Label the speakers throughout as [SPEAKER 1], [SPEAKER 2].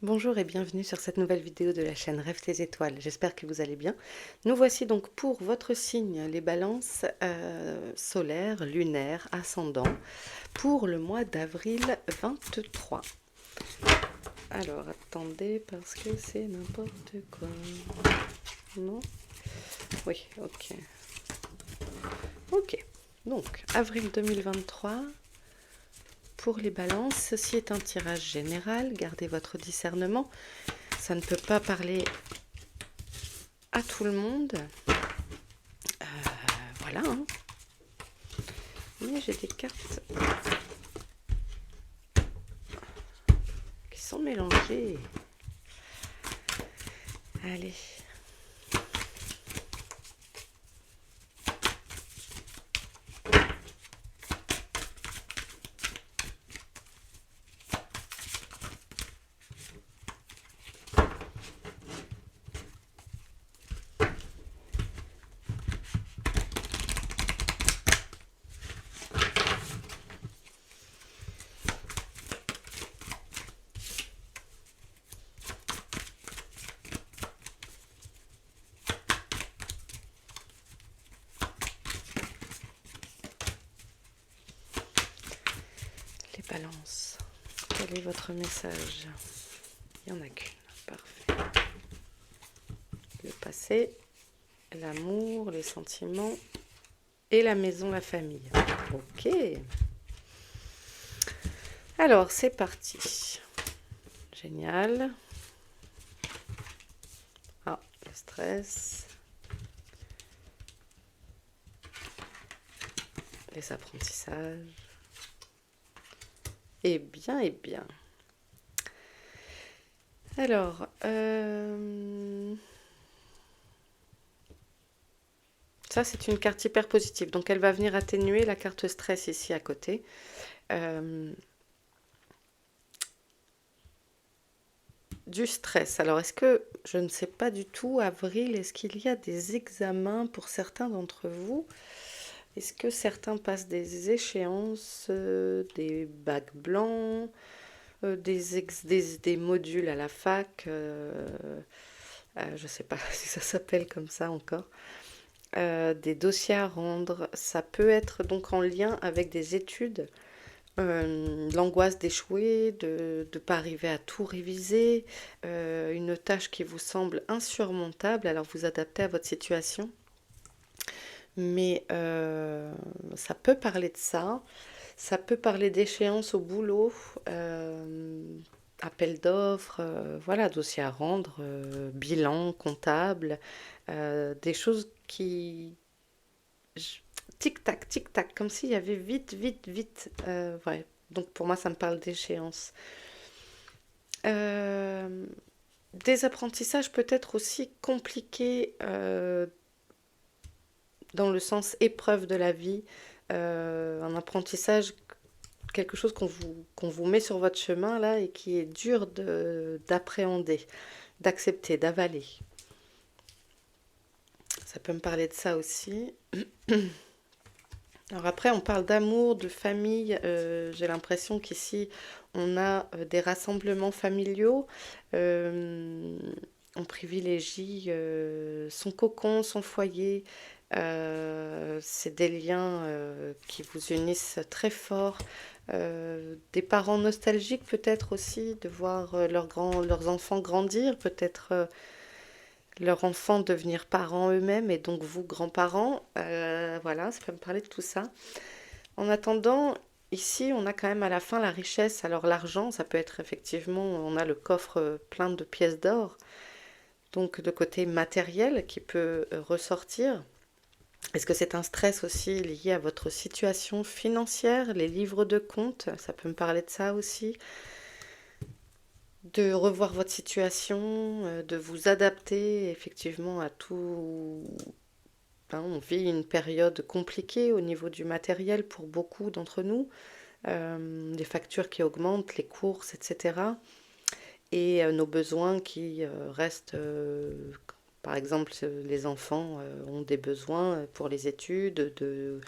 [SPEAKER 1] Bonjour et bienvenue sur cette nouvelle vidéo de la chaîne Rêve tes étoiles. J'espère que vous allez bien. Nous voici donc pour votre signe, les balances solaires, lunaires, ascendants, pour le mois d'avril 23. Alors attendez parce que c'est n'importe quoi. Non? Oui, ok. Ok, donc avril 2023. Pour les balances, ceci est un tirage général, gardez votre discernement. Ça ne peut pas parler à tout le monde. Voilà, hein. Mais j'ai des cartes qui sont mélangées. Allez. Les balances. Quel est votre message? Il n'y en a qu'une. Parfait. Le passé, l'amour, les sentiments et la maison, la famille. Ok. Alors, c'est parti. Génial. Ah, le stress. Les apprentissages. Eh bien, eh bien. Alors, ça c'est une carte hyper positive, donc elle va venir atténuer la carte stress ici à côté. Du stress. Alors, est-ce que, je ne sais pas du tout, avril, est-ce qu'il y a des examens pour certains d'entre vous? Est-ce que certains passent des échéances, des bacs blancs, des modules à la fac? Je ne sais pas si ça s'appelle comme ça encore. Des dossiers à rendre. Ça peut être donc en lien avec des études. L'angoisse d'échouer, de ne pas arriver à tout réviser, une tâche qui vous semble insurmontable, alors vous adaptez à votre situation. Mais ça peut parler de ça peut parler d'échéance au boulot, appel d'offres, voilà, dossier à rendre, bilan comptable, des choses qui tic-tac, tic-tac, comme s'il y avait vite, vite, vite. Ouais. Donc pour moi, ça me parle d'échéance. Euh, des apprentissages peut-être aussi compliqués dans le sens épreuve de la vie. Un apprentissage, quelque chose qu'on vous met sur votre chemin là et qui est dur d'appréhender, d'accepter, d'avaler. Ça peut me parler de ça aussi. Alors après, on parle d'amour, de famille. J'ai l'impression qu'ici, on a des rassemblements familiaux. Euh, on privilégie son cocon, son foyer. C'est des liens qui vous unissent très fort. Des parents nostalgiques peut-être aussi de voir leurs enfants grandir, peut-être leurs enfants devenir parents eux-mêmes et donc vous grands-parents. Voilà, ça peut me parler de tout ça. En attendant, ici, on a quand même à la fin la richesse. Alors l'argent, ça peut être effectivement, on a le coffre plein de pièces d'or, donc de côté matériel qui peut ressortir. Est-ce que c'est un stress aussi lié à votre situation financière, les livres de compte, ça peut me parler de ça aussi, de revoir votre situation, de vous adapter effectivement à tout. Hein, on vit une période compliquée au niveau du matériel pour beaucoup d'entre nous, les factures qui augmentent, les courses, etc. Et nos besoins qui restent, par exemple, les enfants ont des besoins pour les études, de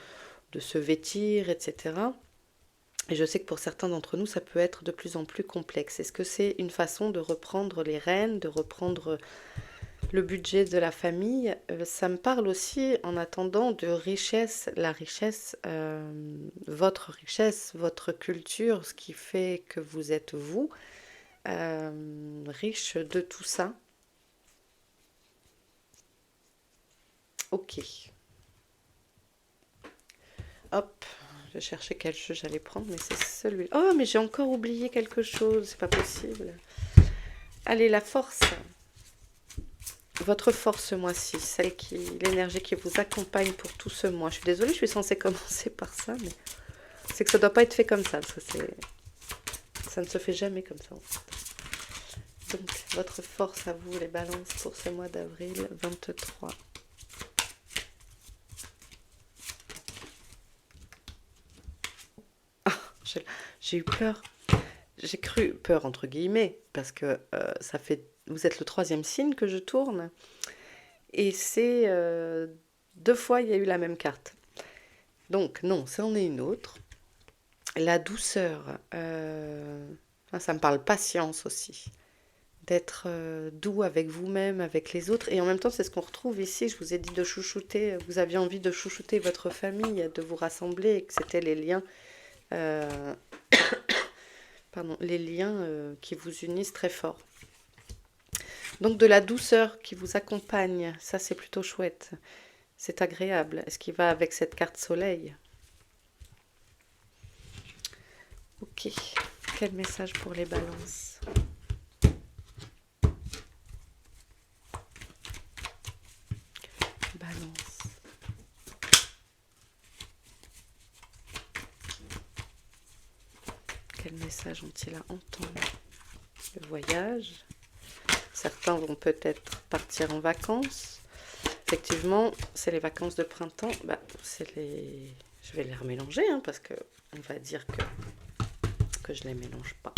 [SPEAKER 1] se vêtir, etc. Et je sais que pour certains d'entre nous, ça peut être de plus en plus complexe. Est-ce que c'est une façon de reprendre les rênes, de reprendre le budget de la famille? Ça me parle aussi en attendant de richesse, la richesse, votre culture, ce qui fait que vous êtes vous, riche de tout ça. Ok, hop, je cherchais quel jeu j'allais prendre, mais c'est celui-là. Oh, mais j'ai encore oublié quelque chose, c'est pas possible. Allez, la force. Votre force ce mois-ci, l'énergie qui vous accompagne pour tout ce mois. Je suis désolée, je suis censée commencer par ça, mais c'est que ça doit pas être fait comme ça, parce que ça ne se fait jamais comme ça, en fait. Donc, votre force à vous, les balances, pour ce mois d'avril 23. J'ai eu peur. J'ai cru peur entre guillemets, parce que ça fait. Vous êtes le 3e signe que je tourne, et c'est 2 fois il y a eu la même carte. Donc non, ça en est une autre. La douceur, ça me parle patience aussi, d'être doux avec vous-même, avec les autres, et en même temps c'est ce qu'on retrouve ici. Je vous ai dit de chouchouter, vous aviez envie de chouchouter votre famille, de vous rassembler, et que c'était les liens, euh, pardon, les liens qui vous unissent très fort. Donc de la douceur qui vous accompagne, ça c'est plutôt chouette, c'est agréable. Est-ce qu'il va avec cette carte soleil? Ok, quel message pour les balances? Balance. Quel message ont-ils à entendre? Le voyage. Certains vont peut-être partir en vacances. Effectivement, c'est les vacances de printemps. Je vais les remélanger, hein, parce que on va dire que je les mélange pas.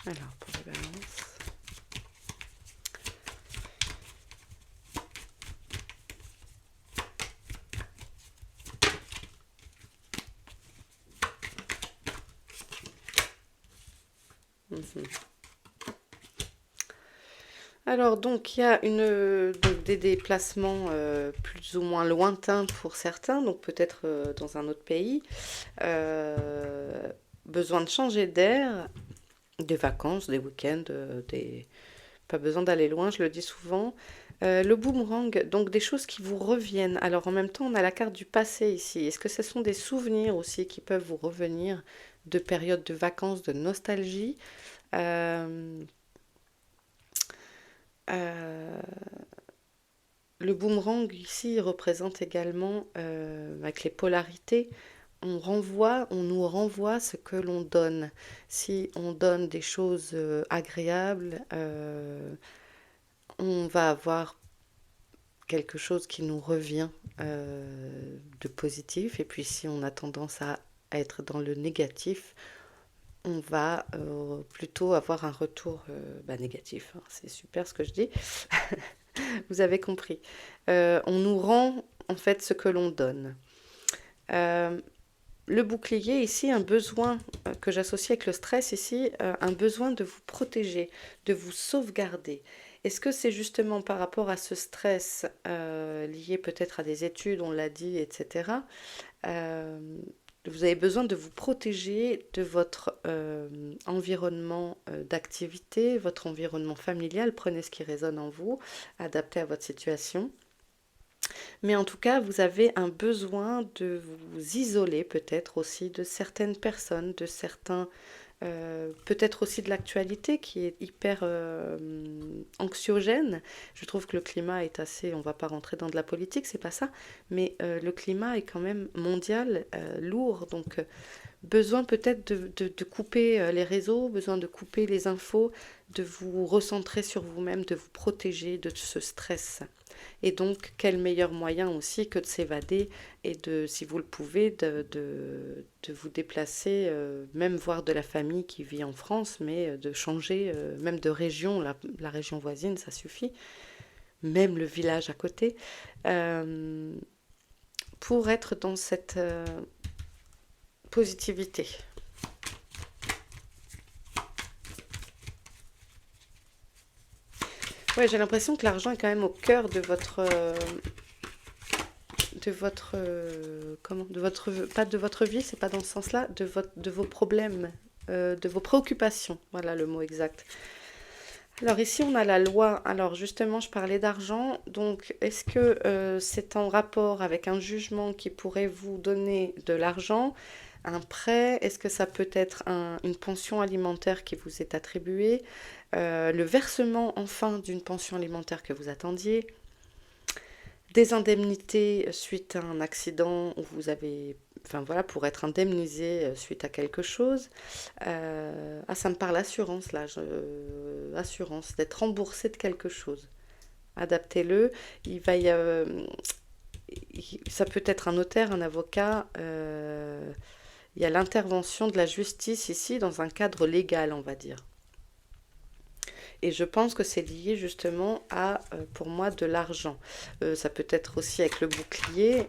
[SPEAKER 1] Alors, pour les balances. Alors, donc, il y a donc, des déplacements plus ou moins lointains pour certains, donc peut-être dans un autre pays. Besoin de changer d'air, des vacances, des week-ends, pas besoin d'aller loin, je le dis souvent. Le boomerang, donc des choses qui vous reviennent. Alors en même temps, on a la carte du passé ici. Est-ce que ce sont des souvenirs aussi qui peuvent vous revenir de périodes de vacances, de nostalgie? Euh, euh, le boomerang ici représente également, avec les polarités, on nous renvoie ce que l'on donne. Si on donne des choses agréables, on va avoir quelque chose qui nous revient de positif. Et puis si on a tendance à être dans le négatif, on va plutôt avoir un retour négatif, hein. C'est super ce que je dis. Vous avez compris. On nous rend en fait ce que l'on donne. Euh, le bouclier ici, un besoin que j'associe avec le stress ici, un besoin de vous protéger, de vous sauvegarder. Est-ce que c'est justement par rapport à ce stress lié peut-être à des études, on l'a dit, etc. euh, Vous avez besoin de vous protéger de votre environnement d'activité, votre environnement familial. Prenez ce qui résonne en vous, adaptez à votre situation. Mais en tout cas, vous avez un besoin de vous isoler peut-être aussi de certaines personnes, de certains, peut-être aussi de l'actualité qui est hyper anxiogène. Je trouve que le climat est assez, on ne va pas rentrer dans de la politique, c'est pas ça, mais le climat est quand même mondial, lourd, donc besoin peut-être de couper les réseaux, besoin de couper les infos, de vous recentrer sur vous-même, de vous protéger de ce stress. Et donc, quel meilleur moyen aussi que de s'évader et de, si vous le pouvez, de vous déplacer, même voir de la famille qui vit en France, mais de changer, même de région, la région voisine, ça suffit, même le village à côté, euh, pour être dans cette positivité. Ouais, j'ai l'impression que l'argent est quand même au cœur de votre, pas de votre vie, c'est pas dans ce sens-là, de vos problèmes, de vos préoccupations. Voilà le mot exact. Alors ici, on a la loi. Alors justement, je parlais d'argent. Donc, est-ce que c'est en rapport avec un jugement qui pourrait vous donner de l'argent, un prêt? Est-ce que ça peut être une pension alimentaire qui vous est attribuée, le versement enfin d'une pension alimentaire que vous attendiez, des indemnités suite à un accident où vous avez, enfin voilà, pour être indemnisé suite à quelque chose. Ah, ça me parle assurance là, assurance, d'être remboursé de quelque chose. Adaptez-le. Il va y, ça peut être un notaire, un avocat. Il y a l'intervention de la justice ici dans un cadre légal, on va dire. Et je pense que c'est lié justement à, pour moi, de l'argent. Ça peut être aussi avec le bouclier,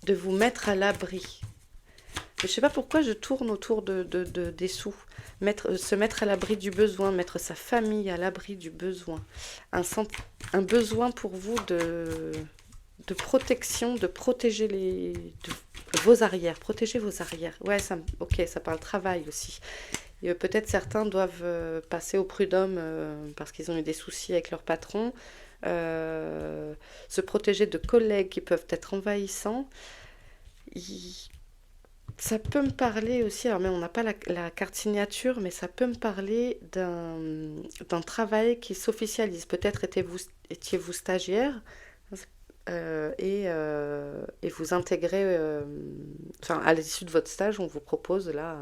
[SPEAKER 1] de vous mettre à l'abri. Je ne sais pas pourquoi je tourne autour des sous. Se mettre à l'abri du besoin, mettre sa famille à l'abri du besoin. Un besoin pour vous de protection, de protéger vos arrières. Protéger vos arrières. Ouais, ok, ça parle travail aussi. Peut-être certains doivent passer au prud'homme parce qu'ils ont eu des soucis avec leur patron, se protéger de collègues qui peuvent être envahissants. Ça peut me parler aussi, alors même on n'a pas la carte signature, mais ça peut me parler d'un travail qui s'officialise. Peut-être étiez-vous stagiaire et vous intégrez, enfin à l'issue de votre stage, on vous propose là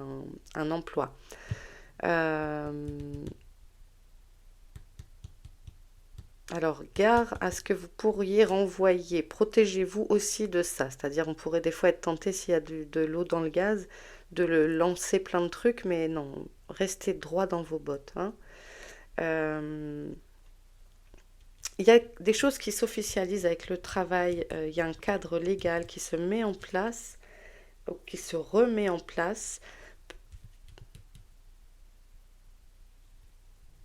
[SPEAKER 1] un emploi. Alors, gare à ce que vous pourriez renvoyer. Protégez-vous aussi de ça. C'est-à-dire, on pourrait des fois être tenté, s'il y a de l'eau dans le gaz, de le lancer plein de trucs, mais non, restez droit dans vos bottes, hein. Il y a des choses qui s'officialisent avec le travail. Il y a un cadre légal qui se met en place, ou qui se remet en place.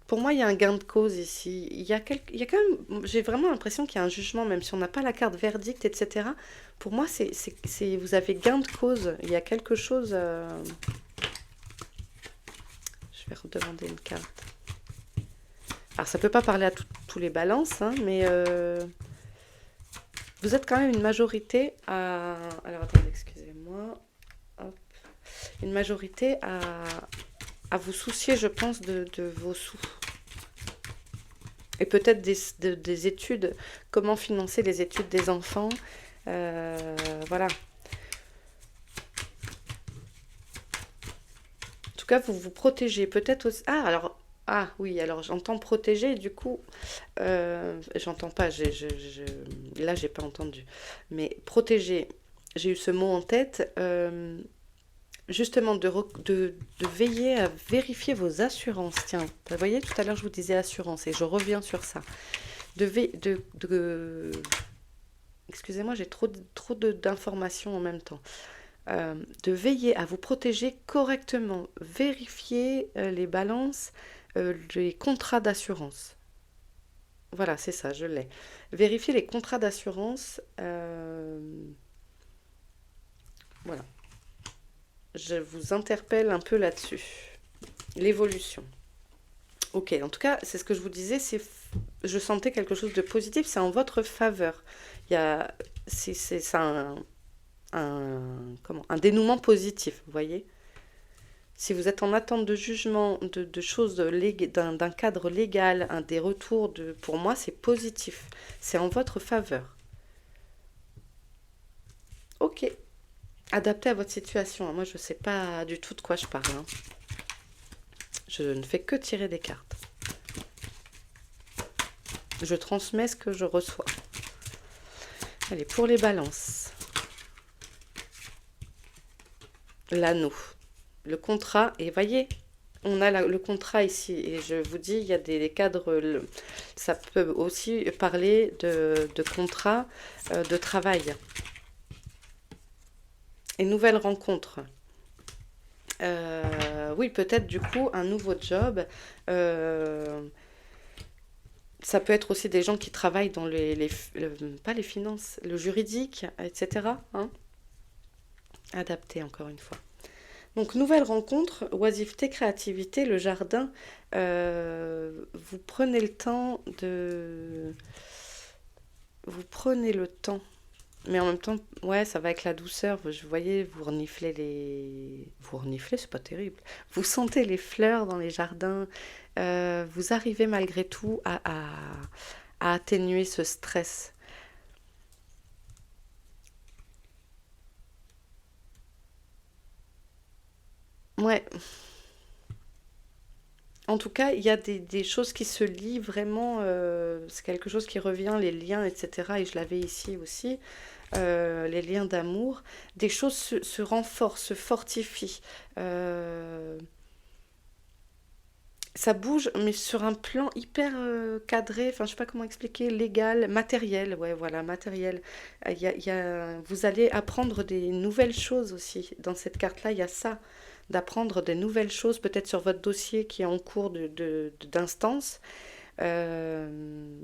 [SPEAKER 1] Pour moi, il y a un gain de cause ici. Il y a quand même, j'ai vraiment l'impression qu'il y a un jugement, même si on n'a pas la carte verdict, etc. Pour moi, vous avez gain de cause. Il y a quelque chose. Je vais redemander une carte. Alors, ça peut pas parler à tous les balances, hein, mais vous êtes quand même une majorité à. Alors, attendez, excusez-moi. Hop. Une majorité à vous soucier, je pense, de vos sous. Et peut-être des études, comment financer les études des enfants. Voilà. En tout cas, vous vous protégez. Peut-être aussi. Ah, alors. Ah oui, alors j'entends protéger, du coup, j'entends pas, là j'ai pas entendu. Mais protéger, j'ai eu ce mot en tête, justement de veiller à vérifier vos assurances. Tiens, vous voyez, tout à l'heure je vous disais assurance et je reviens sur ça. Excusez-moi, j'ai trop d'informations en même temps. De veiller à vous protéger correctement, vérifier les balances, les contrats d'assurance. Voilà, c'est ça, je l'ai. Vérifier les contrats d'assurance. Voilà. Je vous interpelle un peu là-dessus. L'évolution. Ok, en tout cas, c'est ce que je vous disais, je sentais quelque chose de positif, c'est en votre faveur. Il y a, c'est ça un dénouement positif, vous voyez. Si vous êtes en attente de jugement, de choses, d'un cadre légal, des retours, pour moi, c'est positif. C'est en votre faveur. Ok. Adapté à votre situation. Moi, je ne sais pas du tout de quoi je parle, hein. Je ne fais que tirer des cartes. Je transmets ce que je reçois. Allez, pour les balances. L'anneau. Le contrat, et voyez, on a le contrat ici. Et je vous dis, il y a des cadres, ça peut aussi parler de contrat de travail. Et nouvelles rencontres. Oui, peut-être du coup un nouveau job. Euh, Ça peut être aussi des gens qui travaillent dans pas les finances, le juridique, etc. Hein. Adapté encore une fois. Donc, nouvelle rencontre, oisiveté, créativité, le jardin. Vous prenez le temps de... Vous prenez le temps. Mais en même temps, ouais, ça va avec la douceur. Vous voyez, vous reniflez les... Vous reniflez, c'est pas terrible. Vous sentez les fleurs dans les jardins. Vous arrivez malgré tout à atténuer ce stress. Ouais, en tout cas, il y a des choses qui se lient vraiment, c'est quelque chose qui revient, les liens, etc. Et je l'avais ici aussi, les liens d'amour. Des choses se renforcent, se fortifient. Euh, Ça bouge, mais sur un plan hyper cadré, enfin je sais pas comment expliquer, légal, matériel, ouais voilà, matériel. Vous allez apprendre des nouvelles choses aussi. Dans cette carte-là, il y a ça, d'apprendre des nouvelles choses, peut-être sur votre dossier qui est en cours d'instance. Euh,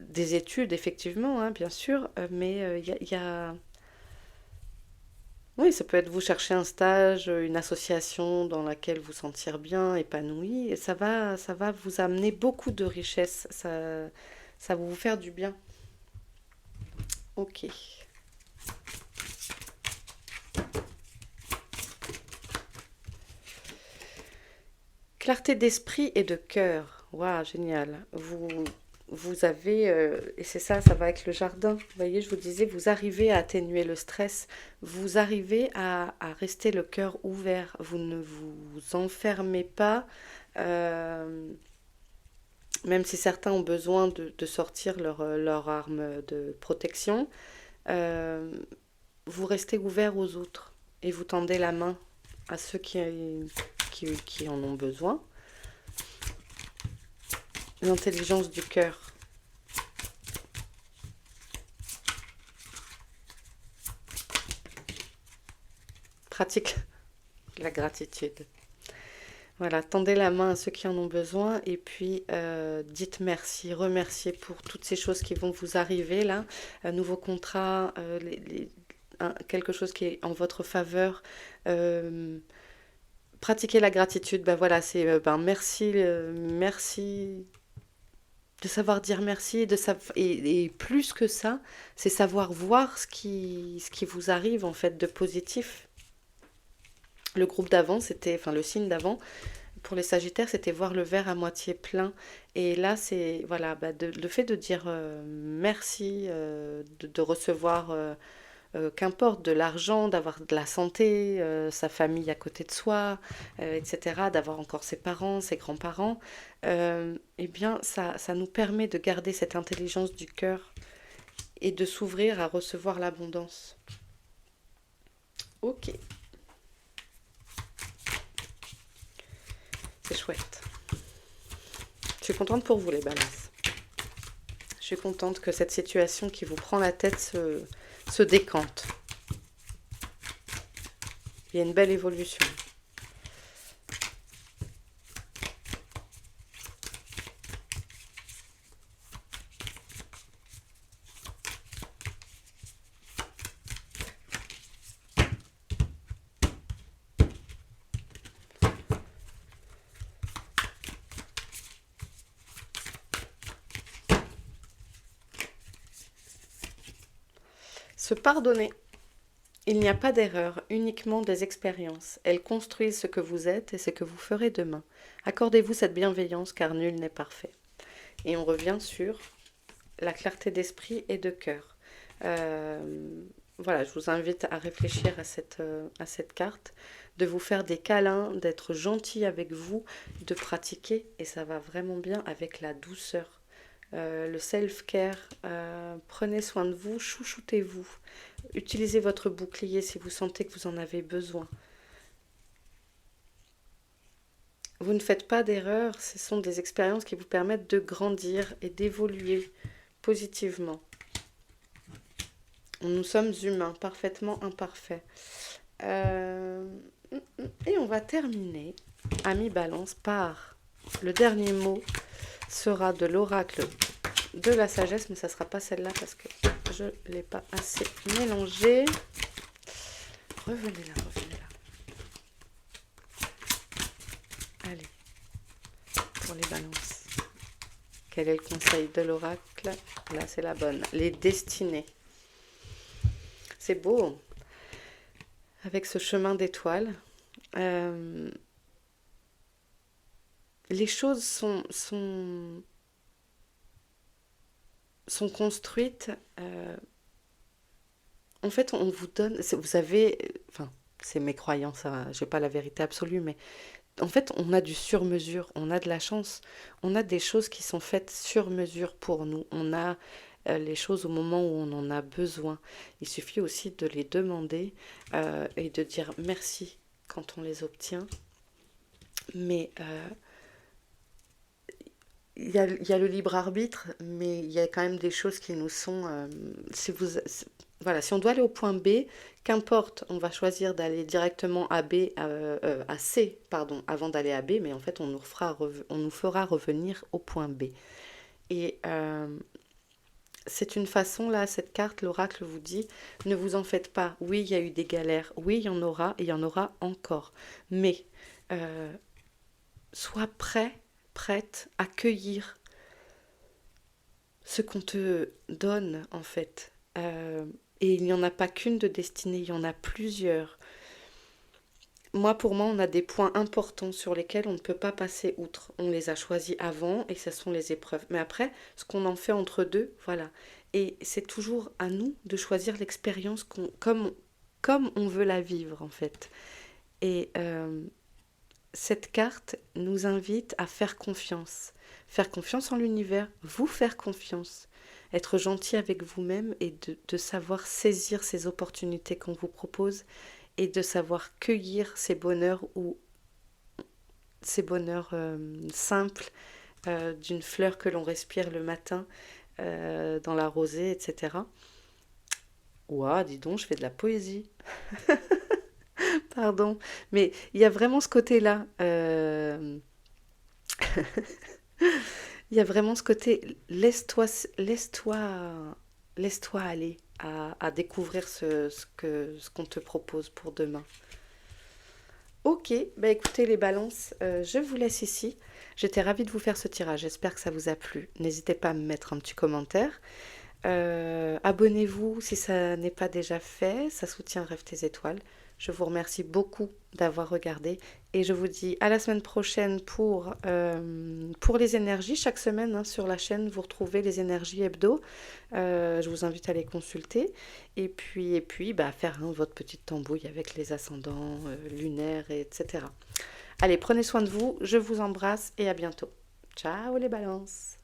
[SPEAKER 1] des études, effectivement, hein, bien sûr, mais oui, ça peut être vous chercher un stage, une association dans laquelle vous sentir bien, épanoui, et ça va vous amener beaucoup de richesse, ça va vous faire du bien. Ok. Clarté d'esprit et de cœur. Waouh, génial. Vous avez, et c'est ça, ça va avec le jardin. Vous voyez, je vous disais, vous arrivez à atténuer le stress, vous arrivez à rester le cœur ouvert, vous ne vous enfermez pas, euh, même si certains ont besoin de sortir leur arme de protection, euh, vous restez ouvert aux autres et vous tendez la main à ceux qui en ont besoin. L'intelligence du cœur, pratique la gratitude. Voilà, tendez la main à ceux qui en ont besoin et puis dites merci, remerciez pour toutes ces choses qui vont vous arriver là, un nouveau contrat, quelque chose qui est en votre faveur. Euh, Pratiquer la gratitude, ben voilà, c'est ben merci, merci de savoir dire merci, et plus que ça, c'est savoir voir ce qui vous arrive en fait de positif. Le groupe d'avant, c'était, enfin le signe d'avant, pour les Sagittaires, c'était voir le verre à moitié plein. Et là, c'est voilà, bah, le fait de dire merci, de recevoir, qu'importe, de l'argent, d'avoir de la santé, sa famille à côté de soi, etc., d'avoir encore ses parents, ses grands-parents, eh bien, ça nous permet de garder cette intelligence du cœur et de s'ouvrir à recevoir l'abondance. Ok, c'est chouette. Je suis contente pour vous, les balances. Je suis contente que cette situation qui vous prend la tête se décante. Il y a une belle évolution. Se pardonner. Il n'y a pas d'erreur, uniquement des expériences. Elles construisent ce que vous êtes et ce que vous ferez demain. Accordez-vous cette bienveillance car nul n'est parfait. Et on revient sur la clarté d'esprit et de cœur. Euh, voilà, je vous invite à réfléchir à cette carte, de vous faire des câlins, d'être gentil avec vous, de pratiquer, et ça va vraiment bien avec la douceur. Le self-care, prenez soin de vous, chouchoutez-vous, utilisez votre bouclier si vous sentez que vous en avez besoin. Vous ne faites pas d'erreurs, ce sont des expériences qui vous permettent de grandir et d'évoluer positivement. Nous sommes humains, parfaitement imparfaits. Euh, et on va terminer, ami Balance, par le dernier mot sera de l'oracle de la sagesse, mais ça ne sera pas celle-là parce que je ne l'ai pas assez mélangée. Revenez là, revenez là. Allez, pour les balances. Quel est le conseil de l'oracle? Là, c'est la bonne. Les destinées. C'est beau. Avec ce chemin d'étoiles, les choses sont construites. En fait, on vous donne. Vous avez. Enfin, c'est mes croyances, hein, je n'ai pas la vérité absolue, mais en fait, on a du sur-mesure, on a de la chance, on a des choses qui sont faites sur mesure pour nous, on a les choses au moment où on en a besoin. Il suffit aussi de les demander et de dire merci quand on les obtient. Mais il y a le libre arbitre, mais il y a quand même des choses qui nous sont... voilà, si on doit aller au point B, qu'importe, on va choisir d'aller directement à B, à C, pardon, avant d'aller à B, mais en fait, on nous fera revenir au point B. Et c'est une façon, là, cette carte, l'oracle vous dit, ne vous en faites pas. Oui, il y a eu des galères, oui, il y en aura, et il y en aura encore. Mais euh, sois prêt, prête à accueillir ce qu'on te donne, en fait. Et il n'y en a pas qu'une de destinée, il y en a plusieurs. Pour moi, on a des points importants sur lesquels on ne peut pas passer outre. On les a choisis avant et ce sont les épreuves. Mais après, ce qu'on en fait entre deux, voilà. Et c'est toujours à nous de choisir l'expérience comme on veut la vivre, en fait. Et cette carte nous invite à faire confiance. Faire confiance en l'univers, vous faire confiance. Être gentil avec vous-même et de savoir saisir ces opportunités qu'on vous propose et de savoir cueillir ces bonheurs ou ces bonheurs simples d'une fleur que l'on respire le matin dans la rosée, etc. Ouah, dis donc, je fais de la poésie. Pardon. Mais il y a vraiment ce côté-là. Il y a vraiment ce côté, laisse-toi aller à découvrir ce qu'on te propose pour demain. Ok, bah écoutez les balances, je vous laisse ici. J'étais ravie de vous faire ce tirage, j'espère que ça vous a plu. N'hésitez pas à me mettre un petit commentaire. Abonnez-vous si ça n'est pas déjà fait, ça soutient Rêve tes étoiles. Je vous remercie beaucoup d'avoir regardé et je vous dis à la semaine prochaine pour les énergies. Chaque semaine hein, sur la chaîne, vous retrouvez les énergies hebdo. Je vous invite à les consulter et puis bah, faire hein, votre petite tambouille avec les ascendants lunaires, etc. Allez, prenez soin de vous, je vous embrasse et à bientôt. Ciao les balances!